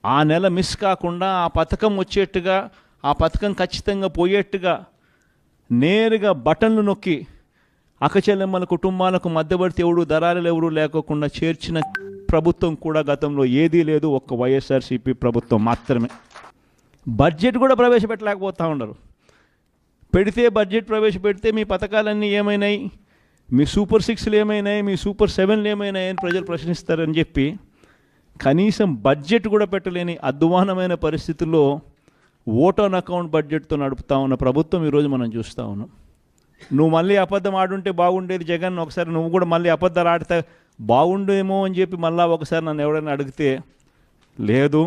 ఆ నెల మిస్ కాకుండా ఆ పథకం వచ్చేట్టుగా, ఆ పథకం ఖచ్చితంగా పోయేట్టుగా నేరుగా బటన్లు నొక్కి అక్కచెల్లెమ్మల కుటుంబాలకు మధ్యవర్తి ఎవరు, దళారులు ఎవరు లేకోకుండా చేర్చిన ప్రభుత్వం కూడా గతంలో ఏదీ లేదు, ఒక్క వైఎస్ఆర్సీపీ ప్రభుత్వం మాత్రమే. బడ్జెట్ కూడా ప్రవేశపెట్టలేకపోతూ ఉన్నారు. పెడితే బడ్జెట్ ప్రవేశపెడితే మీ పథకాలన్నీ ఏమైనాయి, మీ సూపర్ 6లు ఏమైనాయి, మీ సూపర్ 7లు ఏమైనాయి అని ప్రజలు ప్రశ్నిస్తారని చెప్పి కనీసం బడ్జెట్ కూడా పెట్టలేని అధ్వానమైన పరిస్థితుల్లో ఓట్ ఆన్ అకౌంట్ బడ్జెట్తో నడుపుతా ఉన్న ప్రభుత్వం ఈరోజు మనం చూస్తూ ఉన్నాం. నువ్వు మళ్ళీ అబద్ధం ఆడుంటే బాగుండేది జగన్, ఒకసారి నువ్వు కూడా మళ్ళీ అబద్ధాలు ఆడితే బాగుండేమో అని చెప్పి మళ్ళీ ఒకసారి నన్ను ఎవరైనా అడిగితే, లేదు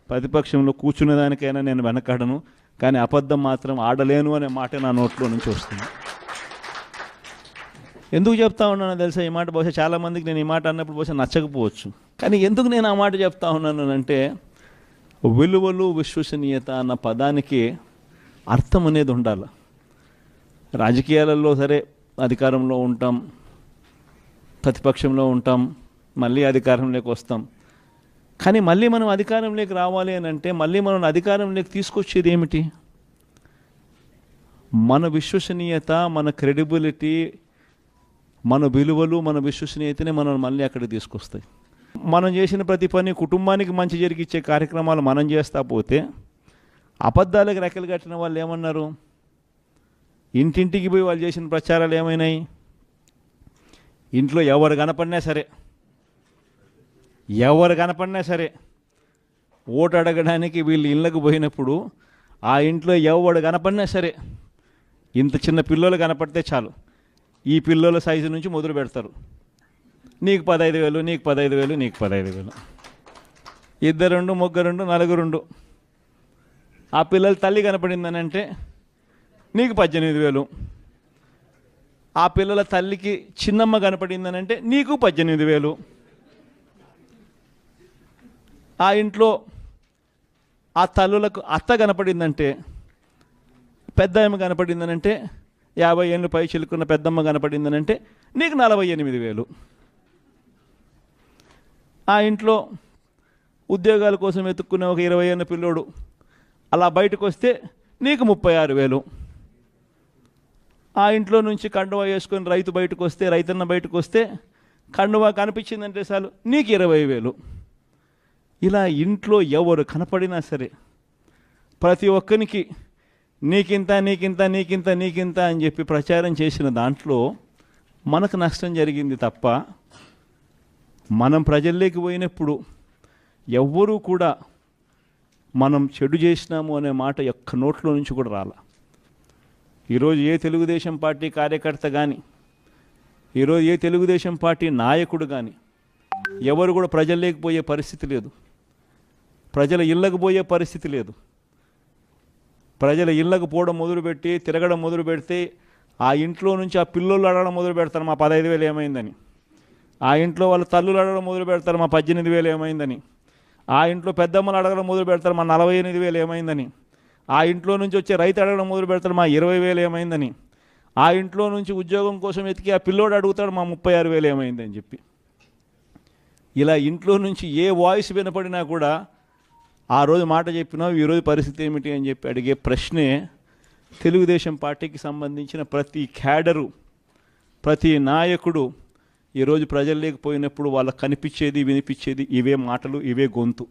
ప్రతిపక్షంలో కూర్చునే దానికైనా నేను వెనకాడను, కానీ అబద్ధం మాత్రం ఆడలేను అనే మాట నా నోట్లో నుంచి వస్తుంది. ఎందుకు చెప్తా ఉన్నానో తెలుసా ఈ మాట? బహుశా చాలామందికి నేను ఈ మాట అన్నప్పుడు బహుశా నచ్చకపోవచ్చు, కానీ ఎందుకు నేను ఆ మాట చెప్తా ఉన్నాను అంటే, విలువలు విశ్వసనీయత అన్న పదానికి అర్థం అనేది ఉండాలి. రాజకీయాలలో సరే అధికారంలో ఉంటాం, ప్రతిపక్షంలో ఉంటాం, మళ్ళీ అధికారంలోకి వస్తాం. కానీ మళ్ళీ మనం అధికారంలోకి రావాలి అని అంటే మళ్ళీ మనం అధికారంలోకి తీసుకొచ్చేది ఏమిటి? మన విశ్వసనీయత, మన క్రెడిబిలిటీ, మన విలువలు, మన విశ్వసనీయతనే మనం మళ్ళీ అక్కడికి తీసుకొస్తాయి. మనం చేసిన ప్రతి పని కుటుంబానికి మంచి జరిగిచ్చే కార్యక్రమాలు మనం చేస్తా పోతే అబద్ధాలకు రెక్కలు కట్టిన వాళ్ళు ఏమన్నారు? ఇంటింటికి పోయి వాళ్ళు చేసిన ప్రచారాలు ఏమైనాయి? ఇంట్లో ఎవరు కనపడినా సరే ఓటు అడగడానికి వీళ్ళు ఇళ్ళకు పోయినప్పుడు ఆ ఇంట్లో ఎవడు కనపడినా సరే, ఇంత చిన్న పిల్లలు కనపడితే చాలు, ఈ పిల్లల సైజు నుంచి మొదలు పెడతారు. నీకు 15,000, నీకు 15,000, నీకు 15,000, 2, 3, 4. ఆ పిల్లల తల్లి కనపడిందని అంటే నీకు 18,000. ఆ పిల్లల తల్లికి చిన్నమ్మ కనపడిందని అంటే నీకు 18,000. ఆ ఇంట్లో ఆ తల్లులకు అత్త కనపడిందంటే, పెద్దమ్మ కనపడిందనంటే, 50 ఏళ్ళు పై చిలుకున్న పెద్దమ్మ కనపడిందనంటే నీకు 48,000. ఆ ఇంట్లో ఉద్యోగాల కోసం వెతుక్కునే ఒక 20 ఏళ్ళ పిల్లోడు అలా బయటకు వస్తే నీకు 36,000. ఆ ఇంట్లో నుంచి కండువా వేసుకొని రైతు బయటకు వస్తే, రైతన్న బయటకు వస్తే కండువా కనిపించిందంటే చాలు నీకు 20,000. ఇలా ఇంట్లో ఎవరు కనపడినా సరే ప్రతి ఒక్కరికి నీకింత నీకింత నీకింత నీకింత అని చెప్పి ప్రచారం చేసిన దాంట్లో మనకు నష్టం జరిగింది తప్ప, మనం ప్రజల్లోకి పోయినప్పుడు ఎవ్వరూ కూడా మనం చెడు చేసినాము అనే మాట ఒక్క నోట్లో నుంచి కూడా రాల. ఈరోజు ఏ తెలుగుదేశం పార్టీ కార్యకర్త కానీ, ఈరోజు ఏ తెలుగుదేశం పార్టీ నాయకుడు కానీ ఎవరు కూడా ప్రజల్లోకి పోయే పరిస్థితి లేదు, ప్రజల ఇళ్ళకు పోయే పరిస్థితి లేదు. ప్రజల ఇళ్ళకు పోవడం మొదలుపెట్టి తిరగడం మొదలు పెడితే ఆ ఇంట్లో నుంచి ఆ పిల్లోళ్ళు అడగడం మొదలు పెడతారు మా 15,000 ఏమైందని, ఆ ఇంట్లో వాళ్ళ తల్లులు అడగడం మొదలు పెడతారు మా 18,000 ఏమైందని, ఆ ఇంట్లో పెద్దమ్మలు అడగడం మొదలు పెడతారు మా 48,000 ఏమైందని, ఆ ఇంట్లో నుంచి వచ్చే రైతు అడగడం మొదలు పెడతారు మా 20,000 ఏమైందని, ఆ ఇంట్లో నుంచి ఉద్యోగం కోసం ఎతికి ఆ పిల్లోడు అడుగుతాడు మా 36,000 ఏమైందని చెప్పి. ఇలా ఇంట్లో నుంచి ఏ వాయిస్ వినపడినా కూడా ఆ రోజు మాట చెప్పినావు, ఈరోజు పరిస్థితి ఏమిటి అని చెప్పి అడిగే ప్రశ్నే తెలుగుదేశం పార్టీకి సంబంధించిన ప్రతి క్యాడరు, ప్రతి నాయకుడు ఈరోజు ప్రజల్లోకి పోయినప్పుడు వాళ్ళకు కనిపించేది వినిపించేది ఇవే మాటలు, ఇవే గొంతు.